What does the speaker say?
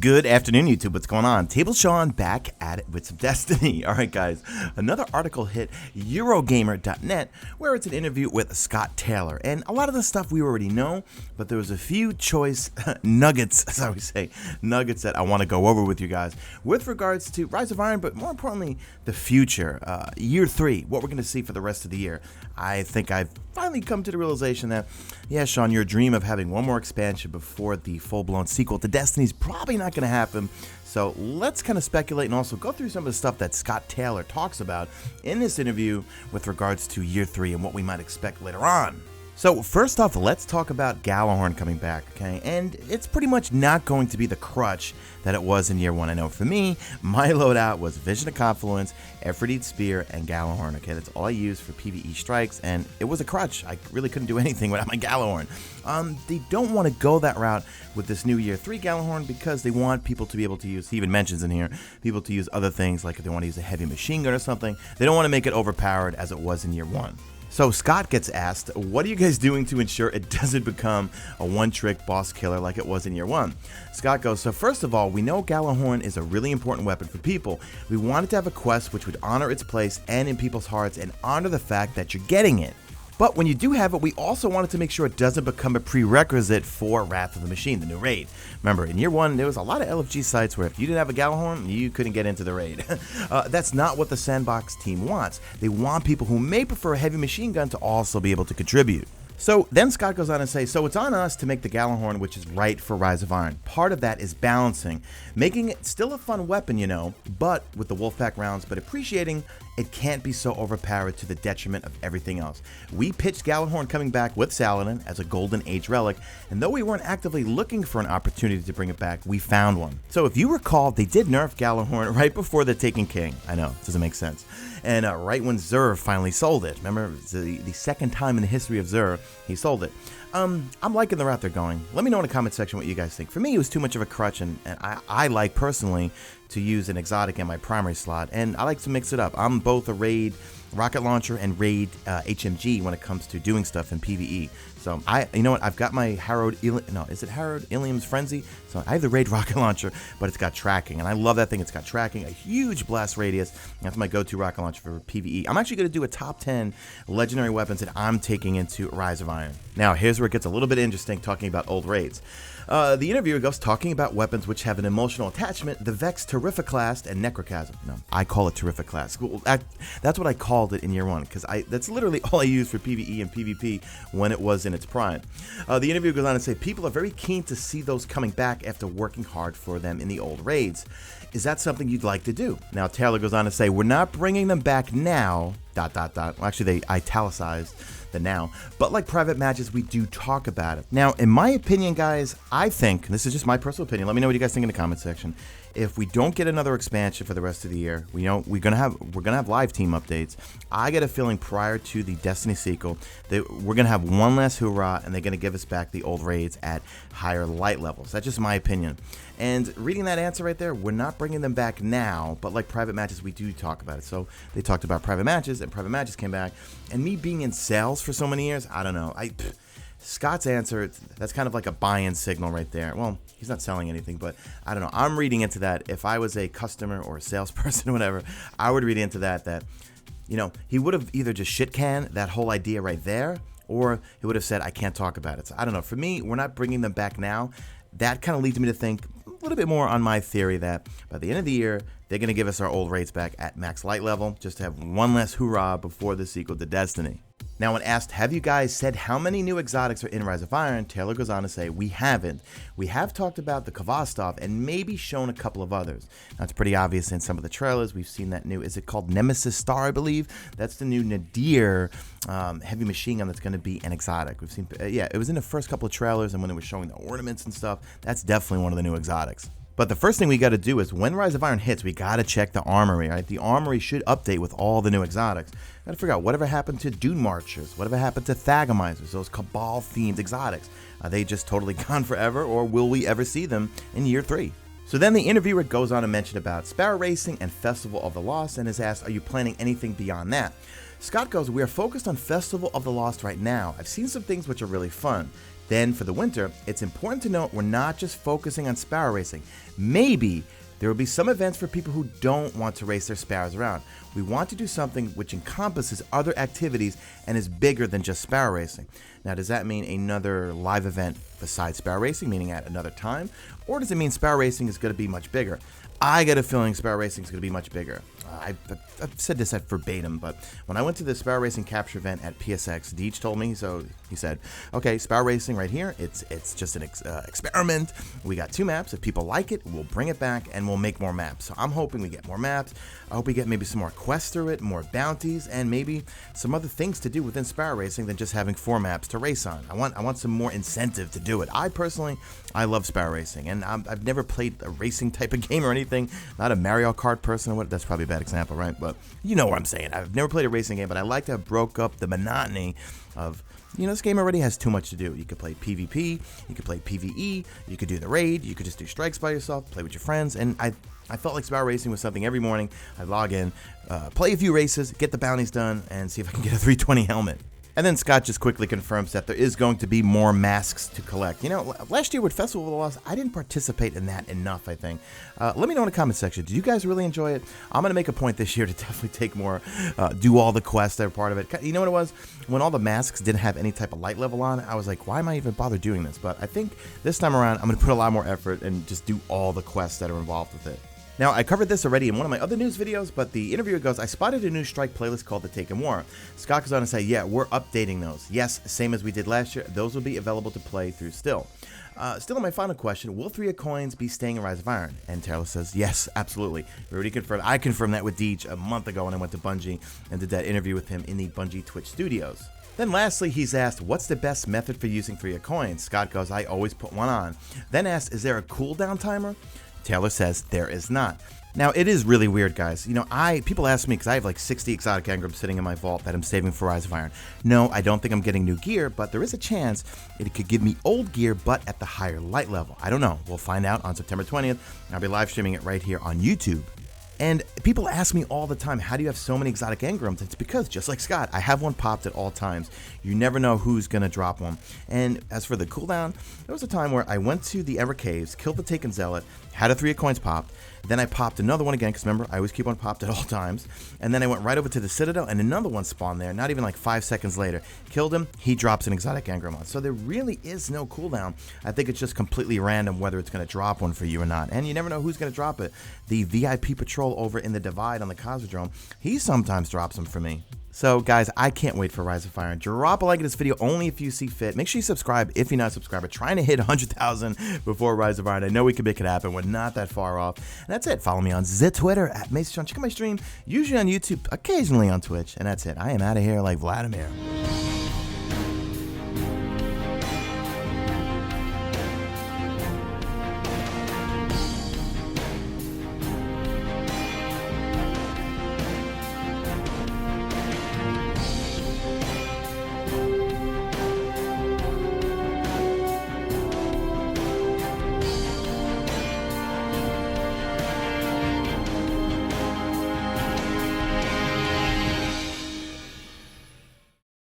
Good afternoon, YouTube. What's going on? Table Sean back at it with some Destiny. Alright guys, another article hit Eurogamer.net where it's an interview with Scott Taylor. And a lot of the stuff we already know, but there was a few choice nuggets, as I would say, nuggets that I want to go over with you guys with regards to Rise of Iron, but more importantly, the future. Year 3, what we're going to see for the rest of the year. I think I've finally come to the realization that, yeah, Sean, your dream of having one more expansion before the full-blown sequel to Destiny's probably not going to happen. So let's kind of speculate and also go through some of the stuff that Scott Taylor talks about in this interview with regards to Year 3 and what we might expect later on. So first off, let's talk about Gjallarhorn coming back, okay? And it's pretty much not going to be the crutch that it was in Year 1. I know for me, my loadout was Vision of Confluence, Efreid Spear, and Gjallarhorn, okay? That's all I used for PvE strikes, and it was a crutch. I really couldn't do anything without my Gjallarhorn. They don't want to go that route with this new Year 3 Gjallarhorn because they want people to be able to use, he even mentions in here, people to use other things, like if they want to use a heavy machine gun or something. They don't want to make it overpowered as it was in Year 1. So Scott gets asked, what are you guys doing to ensure it doesn't become a one-trick boss killer like it was in Year 1? Scott goes, so first of all, we know Gjallarhorn is a really important weapon for people. We wanted to have a quest which would honor its place and in people's hearts and honor the fact that you're getting it. But when you do have it, we also wanted to make sure it doesn't become a prerequisite for Wrath of the Machine, the new raid. Remember, in Year 1, there was a lot of LFG sites where if you didn't have a Gjallarhorn, you couldn't get into the raid. That's not what the Sandbox team wants. They want people who may prefer a heavy machine gun to also be able to contribute. So then Scott goes on and says, so it's on us to make the Gjallarhorn which is right for Rise of Iron. Part of that is balancing, making it still a fun weapon, you know, but with the Wolfpack rounds, but appreciating it can't be so overpowered to the detriment of everything else. We pitched Gjallarhorn coming back with Saladin as a Golden Age relic, and though we weren't actively looking for an opportunity to bring it back, we found one. So if you recall, they did nerf Gjallarhorn right before the Taken King. I know, it doesn't make sense. And right when Xur finally sold it. Remember, it's the second time in the history of Xur he sold it. I'm liking the route they're going. Let me know in the comment section what you guys think. For me, it was too much of a crutch, and I like personally to use an exotic in my primary slot, and I like to mix it up. I'm both a raid rocket launcher and raid HMG when it comes to doing stuff in PvE. So you know what? I've got my Harrowed Ilium's Frenzy. So I have the raid rocket launcher, but it's got tracking, and I love that thing. It's got tracking, a huge blast radius. That's my go-to rocket launcher for PvE. I'm actually going to do a top 10 legendary weapons that I'm taking into Rise of Iron. Now, here's where it gets a little bit interesting talking about old raids. The interviewer goes talking about weapons which have an emotional attachment, the Vex Terrificlast and Necrochasm. No, I call it Terrificlast. Well, that's what I called it in Year 1, because that's literally all I used for PvE and PvP when it was in its prime. The interviewer goes on to say, people are very keen to see those coming back after working hard for them in the old raids. Is that something you'd like to do? Now, Taylor goes on to say, we're not bringing them back now, ... Well, actually, they italicized the now, but like private matches, we do talk about it. Now, in my opinion, guys, I think, this is just my personal opinion, let me know what you guys think in the comment section. If we don't get another expansion for the rest of the year, we're gonna have live team updates. I get a feeling prior to the Destiny sequel that we're gonna have one last hoorah, and they're gonna give us back the old raids at higher light levels. That's just my opinion. And reading that answer right there, we're not bringing them back now, but like private matches, we do talk about it. So they talked about private matches, and private matches came back. And me being in sales for so many years, I don't know. Scott's answer, that's kind of like a buy-in signal right there. Well, he's not selling anything, but I don't know. I'm reading into that. If I was a customer or a salesperson or whatever, I would read into that, you know, he would have either just shit-canned that whole idea right there, or he would have said, I can't talk about it. So I don't know. For me, we're not bringing them back now. That kind of leads me to think a little bit more on my theory that by the end of the year, they're going to give us our old raids back at max light level, just to have one less hoorah before the sequel to Destiny. Now, when asked, have you guys said how many new exotics are in Rise of Iron, Taylor goes on to say, we haven't. We have talked about the Kvostov and maybe shown a couple of others. Now, it's pretty obvious in some of the trailers. We've seen that new, is it called Nemesis Star, I believe? That's the new Nadir heavy machine gun that's going to be an exotic. We've seen, yeah, it was in the first couple of trailers, and when it was showing the ornaments and stuff, that's definitely one of the new exotics. But the first thing we got to do is when Rise of Iron hits, we got to check the armory, right? The armory should update with all the new exotics. Got to figure out whatever happened to Dune Marchers, whatever happened to Thagomizers, those Cabal-themed exotics. Are they just totally gone forever, or will we ever see them in Year 3? So then the interviewer goes on to mention about Sparrow Racing and Festival of the Lost and is asked, are you planning anything beyond that? Scott goes, we are focused on Festival of the Lost right now. I've seen some things which are really fun. Then for the winter, it's important to note we're not just focusing on sparrow racing. Maybe there will be some events for people who don't want to race their sparrows around. We want to do something which encompasses other activities and is bigger than just sparrow racing. Now, does that mean another live event besides sparrow racing, meaning at another time? Or does it mean sparrow racing is going to be much bigger? I get a feeling sparrow racing is going to be much bigger. I've said this at verbatim, but when I went to the Sparrow Racing Capture event at PSX, Deej told me, so he said, okay, sparrow racing right here, it's just an experiment. We got 2 maps. If people like it, we'll bring it back and we'll make more maps. So I'm hoping we get more maps. I hope we get maybe some more quests through it, more bounties, and maybe some other things to do within sparrow racing than just having 4 maps to race on. I want some more incentive to do it. I love sparrow racing, and I've never played a racing type of game or anything. Not a Mario Kart person or what. That's probably a bad example, right? But you know what I'm saying. I've never played a racing game, but I like to have broke up the monotony of, this game already has too much to do. You could play PvP, you could play PvE, you could do the raid, you could just do strikes by yourself, play with your friends, and I felt like sparrow racing was something every morning I'd log in, play a few races, get the bounties done, and see if I can get a 320 helmet. And then Scott just quickly confirms that there is going to be more masks to collect. Last year with Festival of the Lost, I didn't participate in that enough, I think. Let me know in the comment section. Do you guys really enjoy it? I'm going to make a point this year to definitely take more, do all the quests that are part of it. You know what it was? When all the masks didn't have any type of light level on, I was like, why am I even bother doing this? But I think this time around, I'm going to put a lot more effort and just do all the quests that are involved with it. Now, I covered this already in one of my other news videos, but the interviewer goes, I spotted a new strike playlist called The Taken War. Scott goes on to say, yeah, we're updating those. Yes, same as we did last year. Those will be available to play through still. Still on my final question, will 3 of Coins be staying in Rise of Iron? And Taylor says, yes, absolutely. We already confirmed. I confirmed that with Deej a month ago when I went to Bungie and did that interview with him in the Bungie Twitch studios. Then lastly, he's asked, what's the best method for using 3 of Coins? Scott goes, I always put one on. Then asked, is there a cooldown timer? Taylor says, there is not. Now, it is really weird, guys. People ask me, because I have like 60 exotic engrams sitting in my vault that I'm saving for Rise of Iron. No, I don't think I'm getting new gear, but there is a chance it could give me old gear, but at the higher light level. I don't know. We'll find out on September 20th. I'll be live streaming it right here on YouTube. And people ask me all the time, how do you have so many exotic engrams? It's because, just like Scott, I have one popped at all times. You never know who's going to drop one. And as for the cooldown, there was a time where I went to the Ever Caves, killed the Taken Zealot, had a 3 of Coins popped, then I popped another one again, because remember, I always keep one popped at all times, and then I went right over to the Citadel, and another one spawned there, not even like 5 seconds later. Killed him, he drops an exotic engram on. So there really is no cooldown. I think it's just completely random whether it's going to drop one for you or not, and you never know who's going to drop it. The VIP Patrol over in the Divide on the Cosmodrome, he sometimes drops them for me. So guys, I can't wait for Rise of Iron. Drop a like in this video only if you see fit. Make sure you subscribe if you're not a subscriber. Trying to hit 100,000 before Rise of Iron. I know we can make it happen. We're not that far off. And that's it. Follow me on Twitter at Mesa. Check out my stream, usually on YouTube, occasionally on Twitch. And that's it. I am out of here like Vladimir.